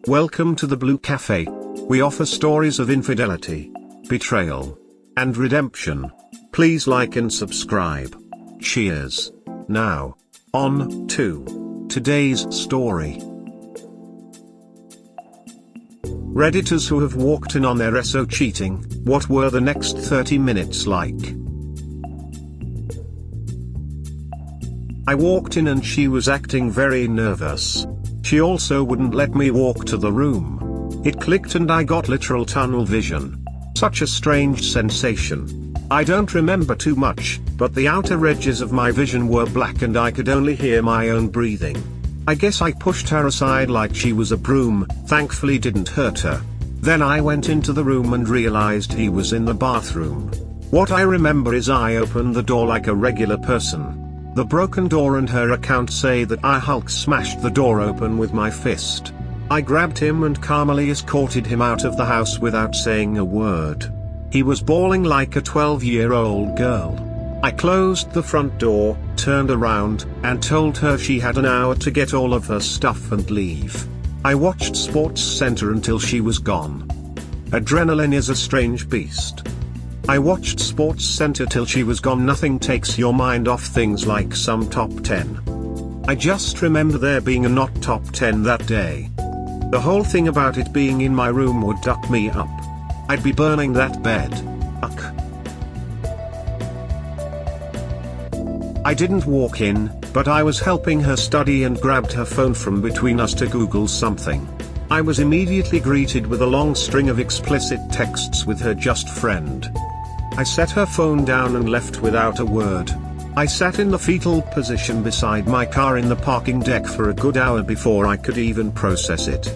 Welcome to the Blue Cafe. We offer stories of infidelity, betrayal, and redemption. Please like and subscribe. Cheers. Now, on to today's story. Redditors who have walked in on their SO cheating, what were the next 30 minutes like? I walked in and she was acting very nervous. She also wouldn't let me walk to the room. It clicked and I got literal tunnel vision. Such a strange sensation. I don't remember too much, but the outer edges of my vision were black and I could only hear my own breathing. I guess I pushed her aside like she was a broom, thankfully didn't hurt her. Then I went into the room and realized he was in the bathroom. What I remember is I opened the door like a regular person. The broken door and her account say that I Hulk smashed the door open with my fist. I grabbed him and calmly escorted him out of the house without saying a word. He was bawling like a 12-year-old girl. I closed the front door, turned around, and told her she had an hour to get all of her stuff and leave. I watched Sports Center until she was gone. Adrenaline is a strange beast. I watched Sports Center till she was gone. Nothing takes your mind off things like some top 10. I just remember there being a not top 10 that day. The whole thing about it being in my room would duck me up. I'd be burning that bed. Ugh. I didn't walk in, but I was helping her study and grabbed her phone from between us to Google something. I was immediately greeted with a long string of explicit texts with her just friend. I set her phone down and left without a word. I sat in the fetal position beside my car in the parking deck for a good hour before I could even process it.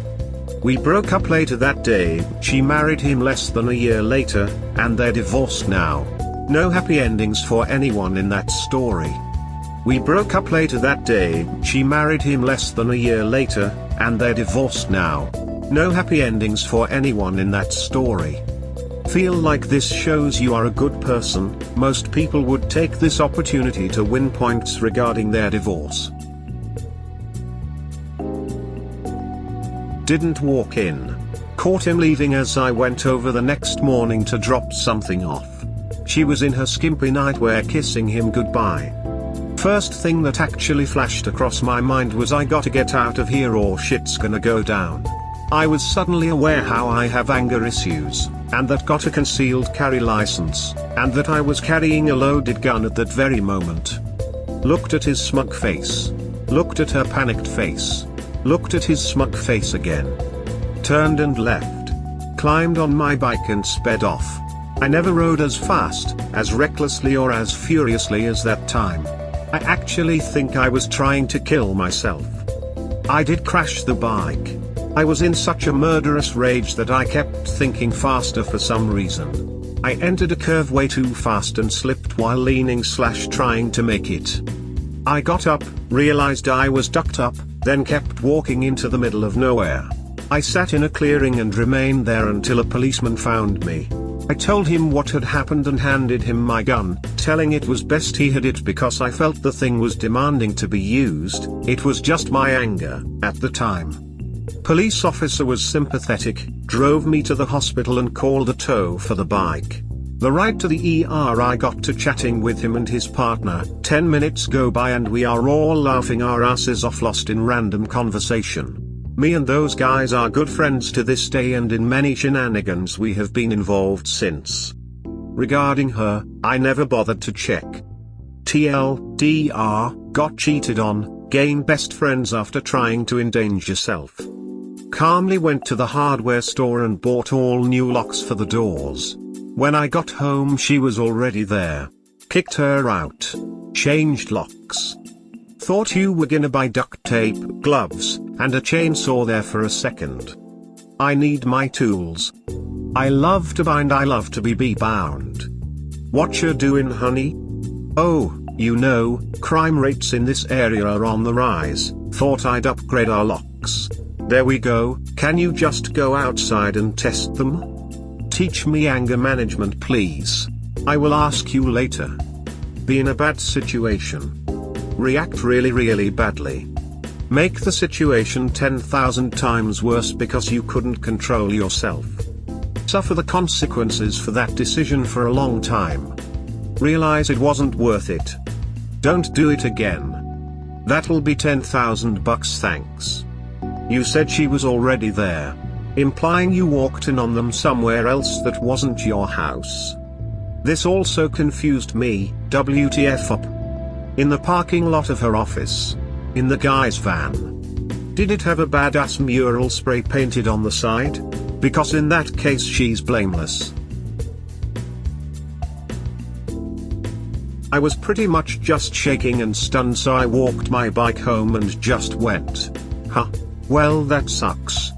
We broke up later that day. She married him less than a year later, and they're divorced now. No happy endings for anyone in that story. We broke up later that day. She married him less than a year later, and they're divorced now. No happy endings for anyone in that story. Feel like this shows you are a good person. Most people would take this opportunity to win points regarding their divorce. Didn't walk in. Caught him leaving as I went over the next morning to drop something off. She was in her skimpy nightwear kissing him goodbye. First thing that actually flashed across my mind was I gotta get out of here or shit's gonna go down. I was suddenly aware how I have anger issues, and that got a concealed carry license, and that I was carrying a loaded gun at that very moment. Looked at his smug face. Looked at her panicked face. Looked at his smug face again. Turned and left. Climbed on my bike and sped off. I never rode as fast, as recklessly or as furiously as that time. I actually think I was trying to kill myself. I did crash the bike. I was in such a murderous rage that I kept thinking faster for some reason. I entered a curve way too fast and slipped while leaning / trying to make it. I got up, realized I was ducked up, then kept walking into the middle of nowhere. I sat in a clearing and remained there until a policeman found me. I told him what had happened and handed him my gun, telling it was best he had it because I felt the thing was demanding to be used. It was just my anger, at the time. Police officer was sympathetic, drove me to the hospital and called a tow for the bike. The ride to the ER, I got to chatting with him and his partner. 10 minutes go by and we are all laughing our asses off, lost in random conversation. Me and those guys are good friends to this day, and in many shenanigans we have been involved since. Regarding her, I never bothered to check. TLDR, got cheated on, gained best friends after trying to endanger self. Calmly went to the hardware store and bought all new locks for the doors. When I got home she was already there. Kicked her out. Changed locks. Thought you were gonna buy duct tape, gloves, and a chainsaw there for a second. I need my tools. I love to bind, I love to be bound. What you doing, honey? Oh, you know, crime rates in this area are on the rise. Thought I'd upgrade our locks. There we go. Can you just go outside and test them? Teach me anger management, please. I will ask you later. Be in a bad situation. React really badly. Make the situation 10,000 times worse because you couldn't control yourself. Suffer the consequences for that decision for a long time. Realize it wasn't worth it. Don't do it again. That'll be $10,000 thanks. You said she was already there, implying you walked in on them somewhere else that wasn't your house. This also confused me. WTF up. In the parking lot of her office. In the guy's van. Did it have a badass mural spray painted on the side? Because in that case she's blameless. I was pretty much just shaking and stunned, so I walked my bike home and just went, huh, well that sucks.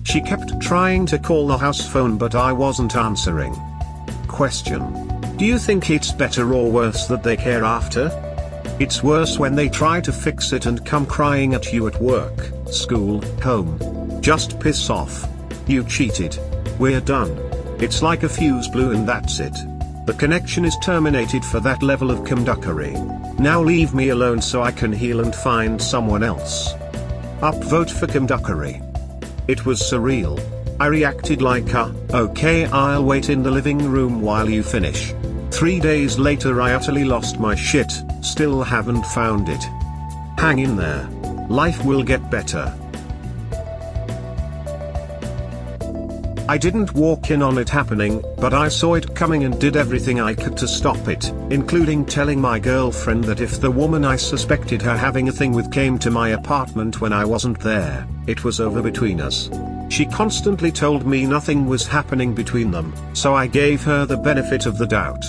She kept trying to call the house phone but I wasn't answering. Question. Do you think it's better or worse that they care after? It's worse when they try to fix it and come crying at you at work, school, home. Just piss off. You cheated. We're done. It's like a fuse blew and that's it. The connection is terminated for that level of cumduckery. Now leave me alone so I can heal and find someone else. Upvote for cumduckery. It was surreal. I reacted like okay, I'll wait in the living room while you finish. 3 days later I utterly lost my shit, still haven't found it. Hang in there. Life will get better. I didn't walk in on it happening, but I saw it coming and did everything I could to stop it, including telling my girlfriend that if the woman I suspected her having a thing with came to my apartment when I wasn't there, it was over between us. She constantly told me nothing was happening between them, so I gave her the benefit of the doubt.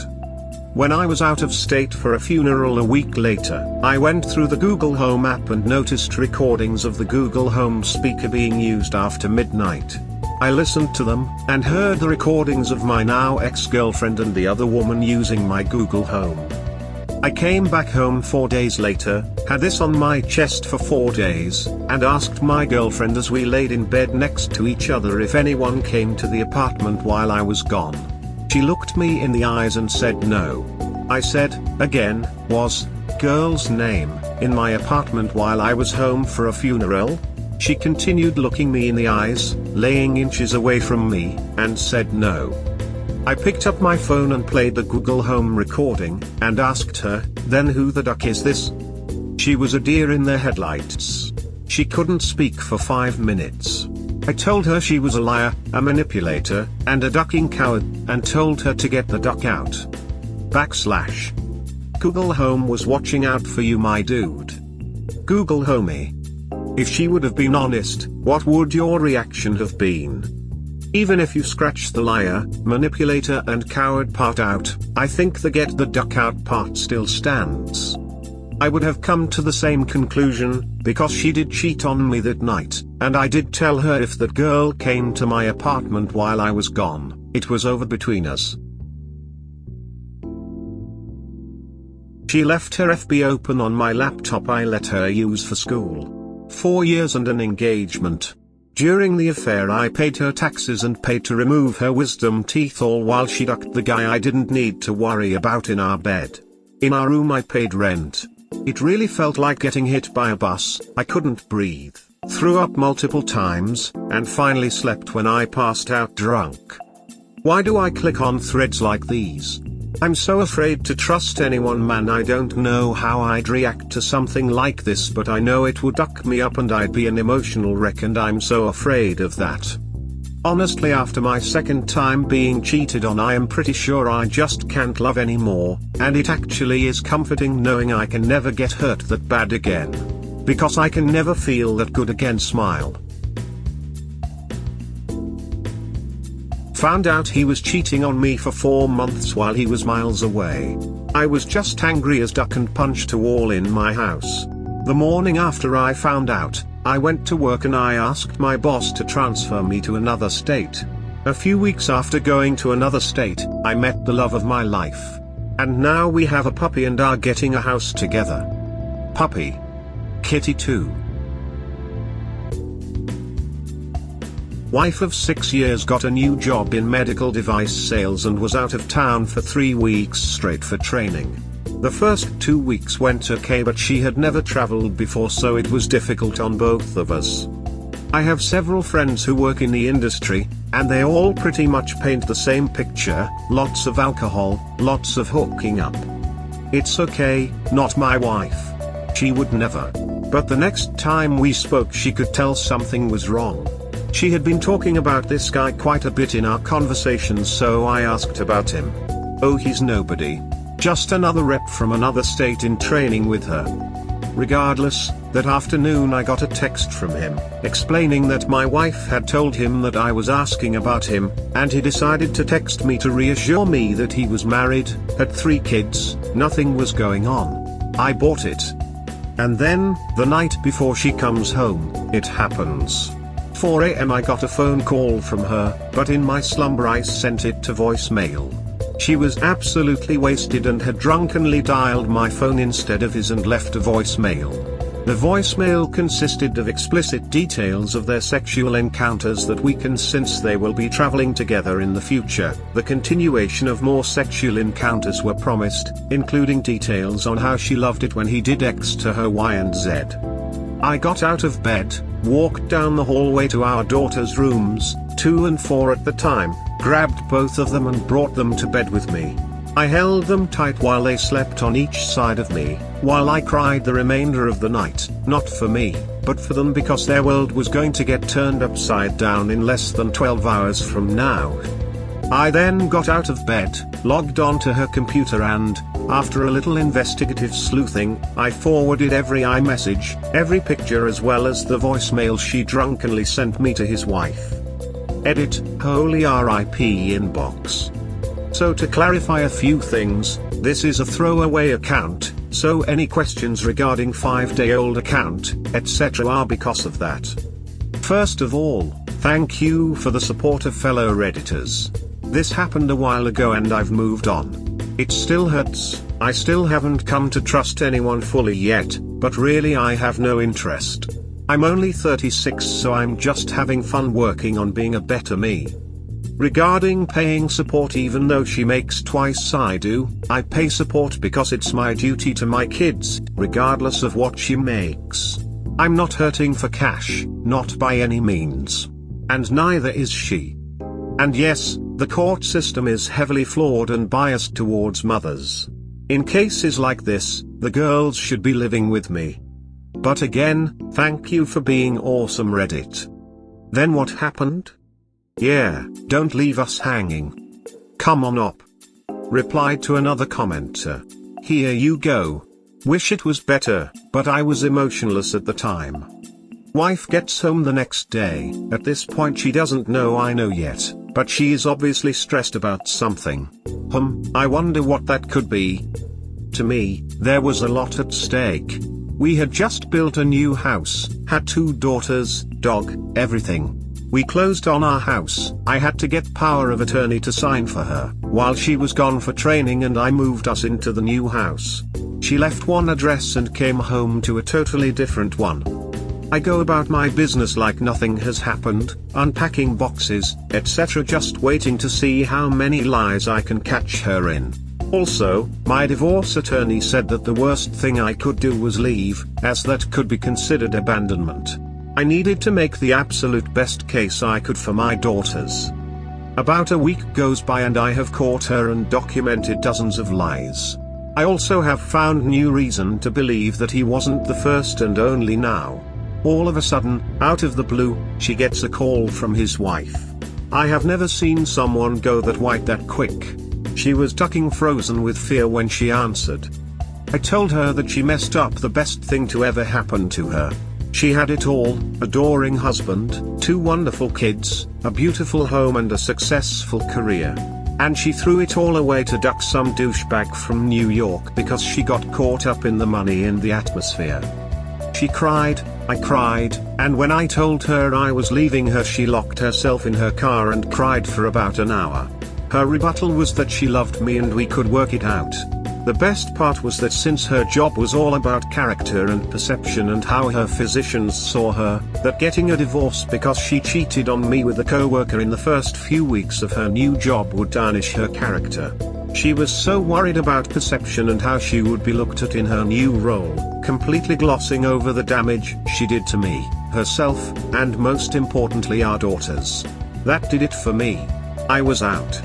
When I was out of state for a funeral a week later, I went through the Google Home app and noticed recordings of the Google Home speaker being used after midnight. I listened to them, and heard the recordings of my now ex-girlfriend and the other woman using my Google Home. I came back home 4 days later, had this on my chest for 4 days, and asked my girlfriend as we laid in bed next to each other if anyone came to the apartment while I was gone. She looked me in the eyes and said no. I said, again, was girl's name in my apartment while I was home for a funeral? She continued looking me in the eyes, laying inches away from me, and said no. I picked up my phone and played the Google Home recording, and asked her, then who the duck is this? She was a deer in the headlights. She couldn't speak for 5 minutes. I told her she was a liar, a manipulator, and a ducking coward, and told her to get the duck out. / Google Home was watching out for you, my dude. Google Homie. If she would have been honest, what would your reaction have been? Even if you scratch the liar, manipulator and coward part out, I think the get the duck out part still stands. I would have come to the same conclusion, because she did cheat on me that night, and I did tell her if that girl came to my apartment while I was gone, it was over between us. She left her FB open on my laptop I let her use for school. 4 years and an engagement. During the affair I paid her taxes and paid to remove her wisdom teeth, all while she ducked the guy I didn't need to worry about in our bed. In our room I paid rent. It really felt like getting hit by a bus. I couldn't breathe, threw up multiple times, and finally slept when I passed out drunk. Why do I click on threads like these? I'm so afraid to trust anyone, man. I don't know how I'd react to something like this, but I know it would duck me up and I'd be an emotional wreck, and I'm so afraid of that. Honestly, after my second time being cheated on, I am pretty sure I just can't love anymore, and it actually is comforting knowing I can never get hurt that bad again. Because I can never feel that good again. Smile. Found out he was cheating on me for 4 months while he was miles away. I was just angry as duck and punched a wall in my house. The morning after I found out, I went to work and I asked my boss to transfer me to another state. A few weeks after going to another state, I met the love of my life. And now we have a puppy and are getting a house together. Puppy. Kitty too. Wife of 6 years got a new job in medical device sales and was out of town for 3 weeks straight for training. The first 2 weeks went okay, but she had never traveled before, so it was difficult on both of us. I have several friends who work in the industry, and they all pretty much paint the same picture: lots of alcohol, lots of hooking up. It's okay, not my wife. She would never. But the next time we spoke, she could tell something was wrong. She had been talking about this guy quite a bit in our conversations, so I asked about him. Oh, he's nobody. Just another rep from another state in training with her. Regardless, that afternoon I got a text from him, explaining that my wife had told him that I was asking about him, and he decided to text me to reassure me that he was married, had 3 kids, nothing was going on. I bought it. And then, the night before she comes home, it happens. 4 a.m. I got a phone call from her, but in my slumber I sent it to voicemail. She was absolutely wasted and had drunkenly dialed my phone instead of his and left a voicemail. The voicemail consisted of explicit details of their sexual encounters that weakened since they will be traveling together in the future. The continuation of more sexual encounters were promised, including details on how she loved it when he did X to her Y and Z. I got out of bed, walked down the hallway to our daughter's rooms, 2 and 4 at the time, grabbed both of them and brought them to bed with me. I held them tight while they slept on each side of me, while I cried the remainder of the night, not for me, but for them, because their world was going to get turned upside down in less than 12 hours from now. I then got out of bed, logged onto her computer and, after a little investigative sleuthing, I forwarded every iMessage, every picture as well as the voicemail she drunkenly sent me to his wife. Edit, holy RIP inbox. So to clarify a few things, this is a throwaway account, so any questions regarding 5-day-old account, etc. are because of that. First of all, thank you for the support of fellow Redditors. This happened a while ago and I've moved on. It still hurts, I still haven't come to trust anyone fully yet, but really I have no interest. I'm only 36, so I'm just having fun working on being a better me. Regarding paying support, even though she makes twice I do, I pay support because it's my duty to my kids, regardless of what she makes. I'm not hurting for cash, not by any means. And neither is she. And yes, the court system is heavily flawed and biased towards mothers. In cases like this, the girls should be living with me. But again, thank you for being awesome, Reddit. Then what happened? Yeah, don't leave us hanging. Come on up. Replied to another commenter. Here you go. Wish it was better, but I was emotionless at the time. Wife gets home the next day. At this point she doesn't know I know yet, but she is obviously stressed about something. I wonder what that could be. To me, there was a lot at stake. We had just built a new house, had 2 daughters, dog, everything. We closed on our house. I had to get power of attorney to sign for her, while she was gone for training, and I moved us into the new house. She left one address and came home to a totally different one. I go about my business like nothing has happened, unpacking boxes, etc., just waiting to see how many lies I can catch her in. Also, my divorce attorney said that the worst thing I could do was leave, as that could be considered abandonment. I needed to make the absolute best case I could for my daughters. About a week goes by and I have caught her and documented dozens of lies. I also have found new reason to believe that he wasn't the first and only now. All of a sudden, out of the blue, she gets a call from his wife. I have never seen someone go that white that quick. She was ducking frozen with fear when she answered. I told her that she messed up the best thing to ever happen to her. She had it all, adoring husband, 2 wonderful kids, a beautiful home and a successful career. And she threw it all away to duck some douchebag from New York because she got caught up in the money and the atmosphere. She cried, I cried, and when I told her I was leaving her, she locked herself in her car and cried for about an hour. Her rebuttal was that she loved me and we could work it out. The best part was that since her job was all about character and perception and how her physicians saw her, that getting a divorce because she cheated on me with a coworker in the first few weeks of her new job would tarnish her character. She was so worried about perception and how she would be looked at in her new role, completely glossing over the damage she did to me, herself, and most importantly our daughters. That did it for me. I was out.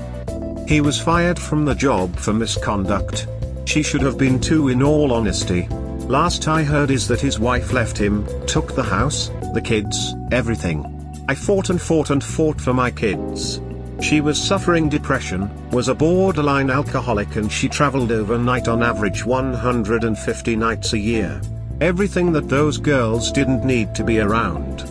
He was fired from the job for misconduct. She should have been too, in all honesty. Last I heard is that his wife left him, took the house, the kids, everything. I fought and fought and fought for my kids. She was suffering depression, was a borderline alcoholic, and she traveled overnight on average 150 nights a year. Everything that those girls didn't need to be around.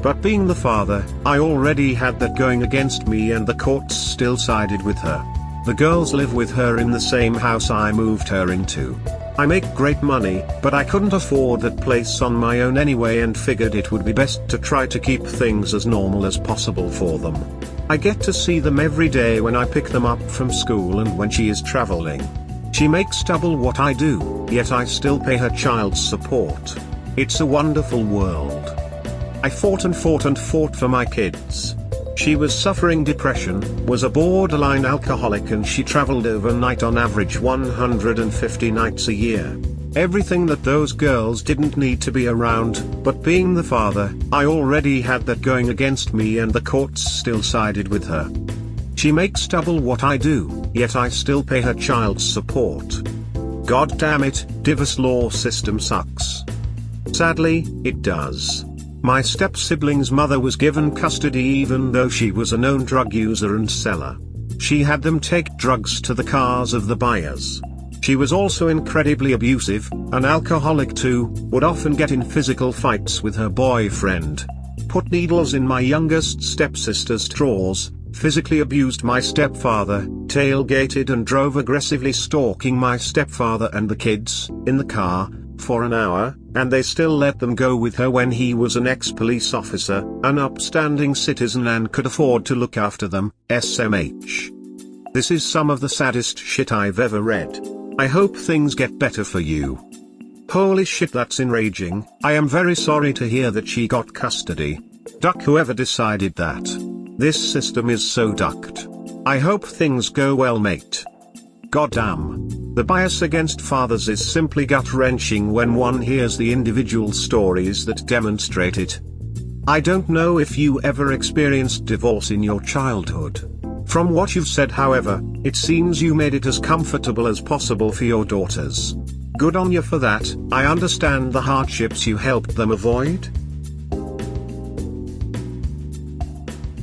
But being the father, I already had that going against me, and the courts still sided with her. The girls live with her in the same house I moved her into. I make great money, but I couldn't afford that place on my own anyway, and figured it would be best to try to keep things as normal as possible for them. I get to see them every day when I pick them up from school and when she is traveling. She makes double what I do, yet I still pay her child support. It's a wonderful world. I fought and fought and fought for my kids. She was suffering depression, was a borderline alcoholic, and she traveled overnight on average 150 nights a year. Everything that those girls didn't need to be around, but being the father, I already had that going against me, and the courts still sided with her. She makes double what I do, yet I still pay her child support. God damn it, divorce law system sucks. Sadly, it does. My step-sibling's mother was given custody even though she was a known drug user and seller. She had them take drugs to the cars of the buyers. She was also incredibly abusive, an alcoholic too, would often get in physical fights with her boyfriend. Put needles in my youngest stepsister's drawers, physically abused my stepfather, tailgated and drove aggressively, stalking my stepfather and the kids, in the car, for an hour, and they still let them go with her when he was an ex-police officer, an upstanding citizen, and could afford to look after them, SMH. This is some of the saddest shit I've ever read. I hope things get better for you. Holy shit, that's enraging. I am very sorry to hear that she got custody. Duck whoever decided that. This system is so ducked. I hope things go well, mate. Goddamn. The bias against fathers is simply gut-wrenching when one hears the individual stories that demonstrate it. I don't know if you ever experienced divorce in your childhood. From what you've said, however, it seems you made it as comfortable as possible for your daughters. Good on you for that. I understand the hardships you helped them avoid.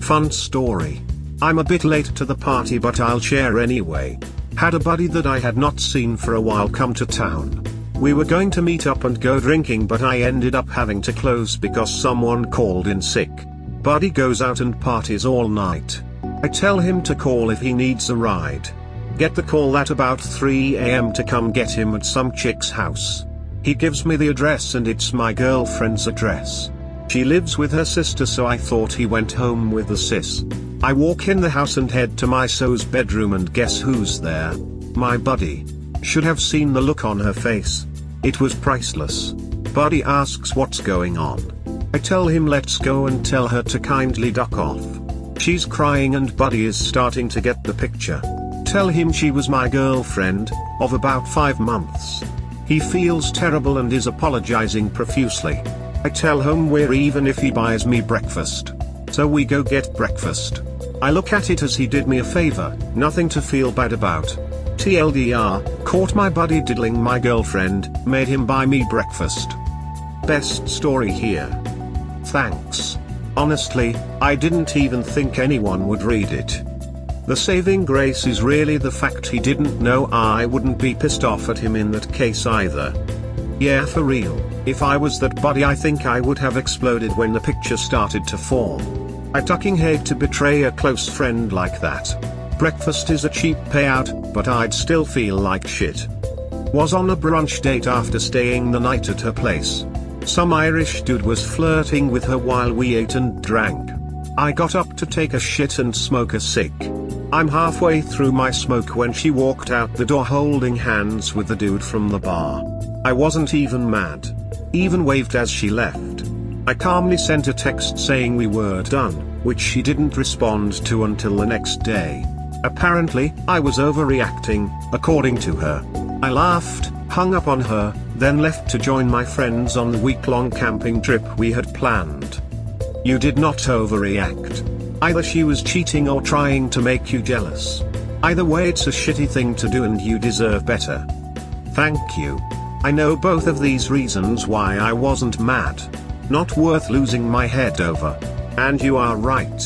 Fun story. I'm a bit late to the party, but I'll share anyway. Had a buddy that I had not seen for a while come to town. We were going to meet up and go drinking, but I ended up having to close because someone called in sick. Buddy goes out and parties all night. I tell him to call if he needs a ride. Get the call at about 3 AM to come get him at some chick's house. He gives me the address, and it's my girlfriend's address. She lives with her sister, so I thought he went home with the sis. I walk in the house and head to my so's bedroom, and guess who's there? My buddy. Should have seen the look on her face. It was priceless. Buddy asks what's going on. I tell him let's go and tell her to kindly duck off. She's crying and Buddy is starting to get the picture. Tell him she was my girlfriend, of about 5 months. He feels terrible and is apologizing profusely. I tell him we're even if he buys me breakfast. So we go get breakfast. I look at it as he did me a favor, nothing to feel bad about. TLDR, caught my buddy diddling my girlfriend, made him buy me breakfast. Best story here. Thanks. Honestly, I didn't even think anyone would read it. The saving grace is really the fact he didn't know I wouldn't be pissed off at him in that case either. Yeah, for real, if I was that buddy, I think I would have exploded when the picture started to form. I fucking hate to betray a close friend like that. Breakfast is a cheap payout, but I'd still feel like shit. Was on a brunch date after staying the night at her place. Some Irish dude was flirting with her while we ate and drank. I got up to take a shit and smoke a cig. I'm halfway through my smoke when she walked out the door holding hands with the dude from the bar. I wasn't even mad. Even waved as she left. I calmly sent a text saying we were done, which she didn't respond to until the next day. Apparently, I was overreacting, according to her. I laughed, hung up on her, then left to join my friends on the week-long camping trip we had planned. You did not overreact. Either she was cheating or trying to make you jealous. Either way, it's a shitty thing to do and you deserve better. Thank you. I know both of these reasons why I wasn't mad. Not worth losing my head over. And you are right.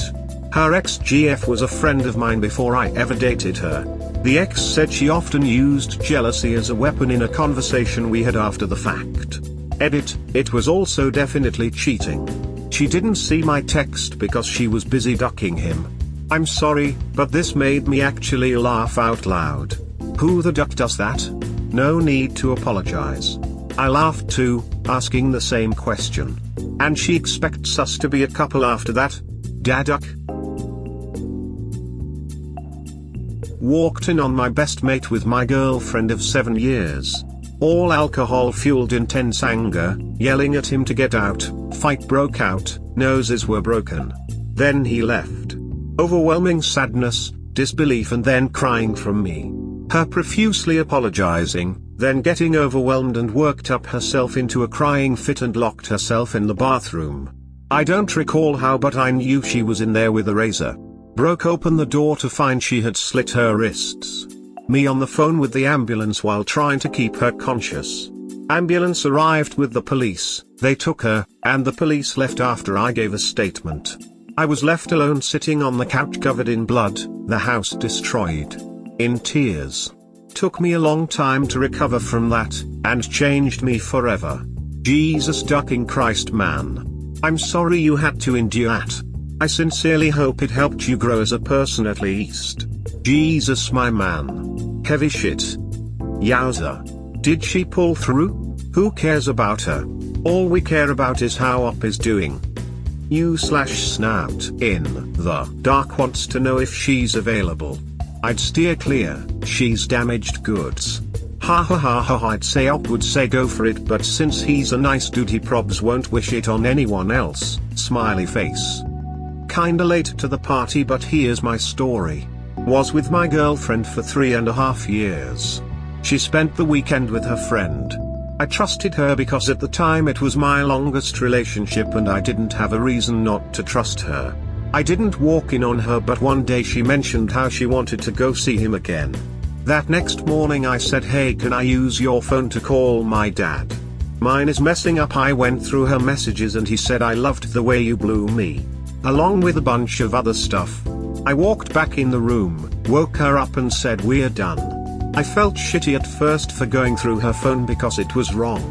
Her ex-GF was a friend of mine before I ever dated her. The ex said she often used jealousy as a weapon in a conversation we had after the fact. Edit, it was also definitely cheating. She didn't see my text because she was busy ducking him. I'm sorry, but this made me actually laugh out loud. Who the duck does that? No need to apologize. I laughed too, asking the same question. And she expects us to be a couple after that? Daduck? Walked in on my best mate with my girlfriend of 7 years. All alcohol-fueled intense anger, yelling at him to get out, fight broke out, noses were broken. Then he left. Overwhelming sadness, disbelief and then crying from me. Her profusely apologizing, then getting overwhelmed and worked up herself into a crying fit and locked herself in the bathroom. I don't recall how, but I knew she was in there with a razor. Broke open the door to find she had slit her wrists. Me on the phone with the ambulance while trying to keep her conscious. Ambulance arrived with the police, they took her, and the police left after I gave a statement. I was left alone sitting on the couch covered in blood, the house destroyed. In tears. Took me a long time to recover from that, and changed me forever. Jesus ducking Christ, man. I'm sorry you had to endure that. I sincerely hope it helped you grow as a person at least. Jesus, my man. Heavy shit. Yowza. Did she pull through? Who cares about her? All we care about is how Op is doing. You/snout in the dark wants to know if she's available. I'd steer clear, she's damaged goods. Ha ha ha ha, I'd say Op would say go for it, but since he's a nice dude he probs won't wish it on anyone else, smiley face. Kinda late to the party, but here's my story. Was with my girlfriend for 3.5 years. She spent the weekend with her friend. I trusted her because at the time it was my longest relationship and I didn't have a reason not to trust her. I didn't walk in on her, but one day she mentioned how she wanted to go see him again. That next morning I said, hey, can I use your phone to call my dad? Mine is messing up. I went through her messages and he said, I loved the way you blew me. Along with a bunch of other stuff. I walked back in the room, woke her up and said, we're done. I felt shitty at first for going through her phone because it was wrong.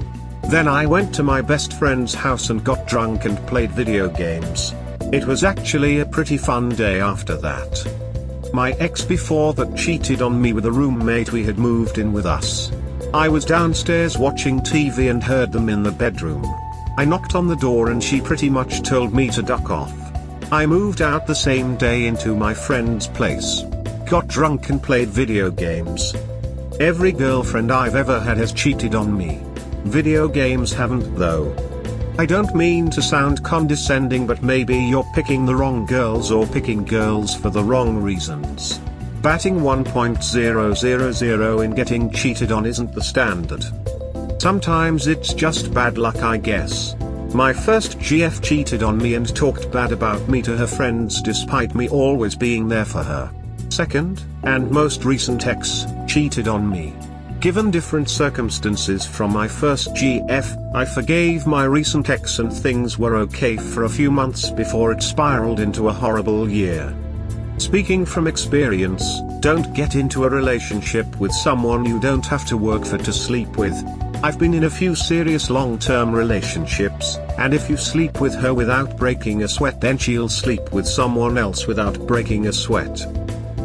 Then I went to my best friend's house and got drunk and played video games. It was actually a pretty fun day after that. My ex before that cheated on me with a roommate we had moved in with us. I was downstairs watching TV and heard them in the bedroom. I knocked on the door and she pretty much told me to duck off. I moved out the same day into my friend's place. Got drunk and played video games. Every girlfriend I've ever had has cheated on me. Video games haven't though. I don't mean to sound condescending, but maybe you're picking the wrong girls or picking girls for the wrong reasons. Batting 1.000 in getting cheated on isn't the standard. Sometimes it's just bad luck, I guess. My first GF cheated on me and talked bad about me to her friends despite me always being there for her. Second, and most recent ex, cheated on me. Given different circumstances from my first GF, I forgave my recent ex and things were okay for a few months before it spiraled into a horrible year. Speaking from experience, don't get into a relationship with someone you don't have to work for to sleep with. I've been in a few serious long-term relationships, and if you sleep with her without breaking a sweat, then she'll sleep with someone else without breaking a sweat.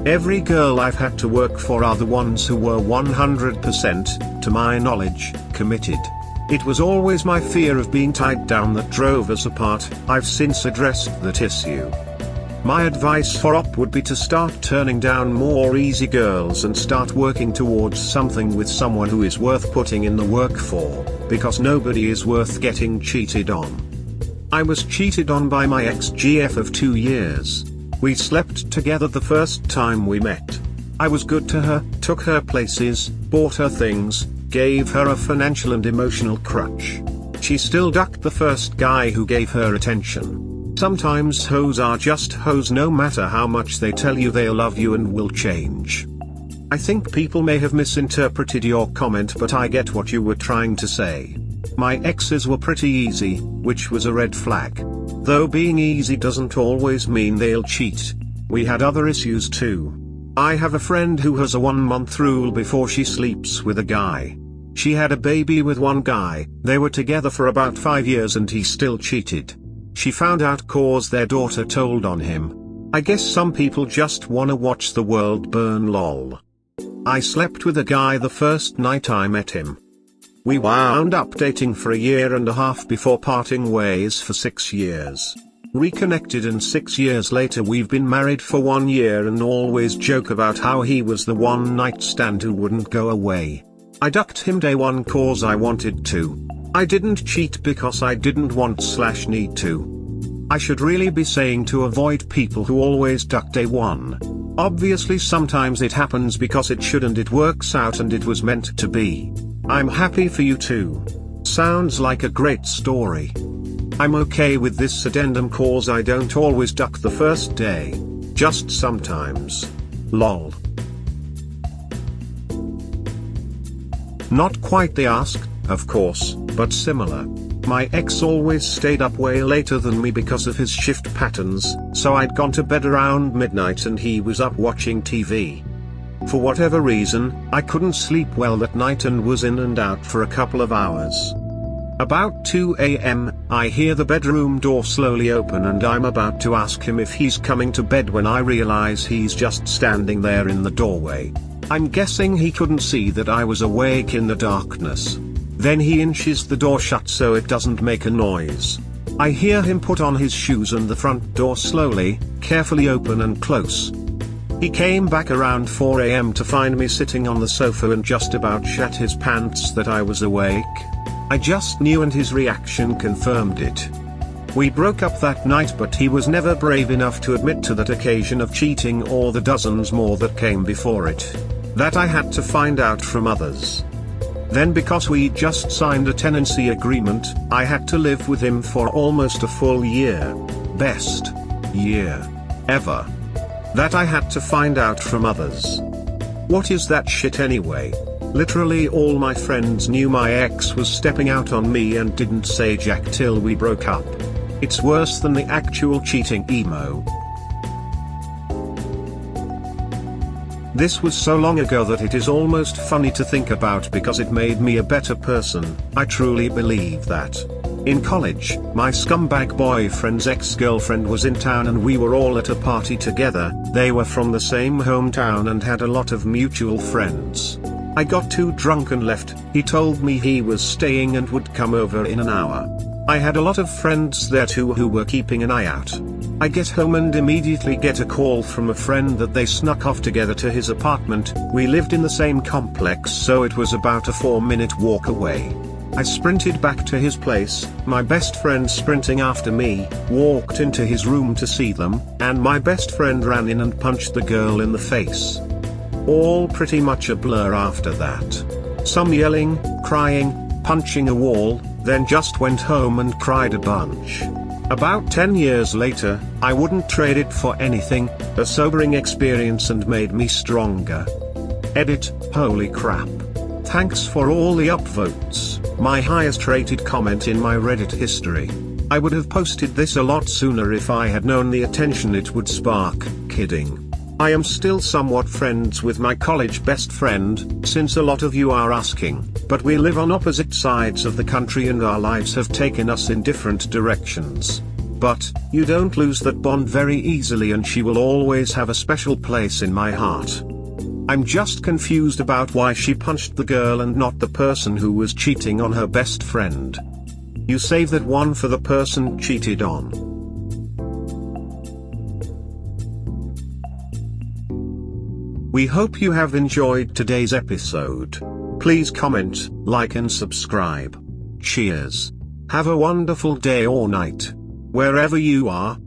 Every girl I've had to work for are the ones who were 100%, to my knowledge, committed. It was always my fear of being tied down that drove us apart. I've since addressed that issue. My advice for Op would be to start turning down more easy girls and start working towards something with someone who is worth putting in the work for, because nobody is worth getting cheated on. I was cheated on by my ex-GF of 2 years. We slept together the first time we met. I was good to her, took her places, bought her things, gave her a financial and emotional crutch. She still ducked the first guy who gave her attention. Sometimes hoes are just hoes no matter how much they tell you they'll love you and will change. I think people may have misinterpreted your comment, but I get what you were trying to say. My exes were pretty easy, which was a red flag. Though being easy doesn't always mean they'll cheat. We had other issues too. I have a friend who has a 1-month rule before she sleeps with a guy. She had a baby with one guy, they were together for about 5 years and he still cheated. She found out cause their daughter told on him. I guess some people just wanna watch the world burn lol. I slept with a guy the first night I met him. We wound up dating for 1.5 years before parting ways for 6 years. Reconnected and 6 years later we've been married for 1 year and always joke about how he was the one night stand who wouldn't go away. I ducked him day one cause I wanted to. I didn't cheat because I didn't want/need to. I should really be saying to avoid people who always duck day one. Obviously sometimes it happens because it should and it works out and it was meant to be. I'm happy for you too. Sounds like a great story. I'm okay with this addendum cause I don't always duck the first day. Just sometimes. Lol. Not quite the ask, of course, but similar. My ex always stayed up way later than me because of his shift patterns, so I'd gone to bed around midnight and he was up watching TV. For whatever reason, I couldn't sleep well that night and was in and out for a couple of hours. About 2 a.m., I hear the bedroom door slowly open and I'm about to ask him if he's coming to bed when I realize he's just standing there in the doorway. I'm guessing he couldn't see that I was awake in the darkness. Then he inches the door shut so it doesn't make a noise. I hear him put on his shoes and the front door slowly, carefully open and close. He came back around 4 a.m. to find me sitting on the sofa and just about shat his pants that I was awake. I just knew and his reaction confirmed it. We broke up that night, but he was never brave enough to admit to that occasion of cheating or the dozens more that came before it. That I had to find out from others. Then because we just signed a tenancy agreement, I had to live with him for almost a full year. Best year ever. That I had to find out from others. What is that shit anyway? Literally all my friends knew my ex was stepping out on me and didn't say jack till we broke up. It's worse than the actual cheating emo. This was so long ago that it is almost funny to think about because it made me a better person. I truly believe that. In college, my scumbag boyfriend's ex-girlfriend was in town and we were all at a party together. They were from the same hometown and had a lot of mutual friends. I got too drunk and left. He told me he was staying and would come over in an hour. I had a lot of friends there too who were keeping an eye out. I get home and immediately get a call from a friend that they snuck off together to his apartment. We lived in the same complex, so it was about a 4-minute walk away. I sprinted back to his place, my best friend sprinting after me, walked into his room to see them, and my best friend ran in and punched the girl in the face. All pretty much a blur after that. Some yelling, crying, punching a wall, then just went home and cried a bunch. About 10 years later, I wouldn't trade it for anything, a sobering experience and made me stronger. Edit, holy crap. Thanks for all the upvotes, my highest rated comment in my Reddit history. I would have posted this a lot sooner if I had known the attention it would spark, kidding. I am still somewhat friends with my college best friend, since a lot of you are asking, but we live on opposite sides of the country and our lives have taken us in different directions. But, you don't lose that bond very easily and she will always have a special place in my heart. I'm just confused about why she punched the girl and not the person who was cheating on her best friend. You save that one for the person cheated on. We hope you have enjoyed today's episode. Please comment, like and subscribe. Cheers. Have a wonderful day or night. Wherever you are.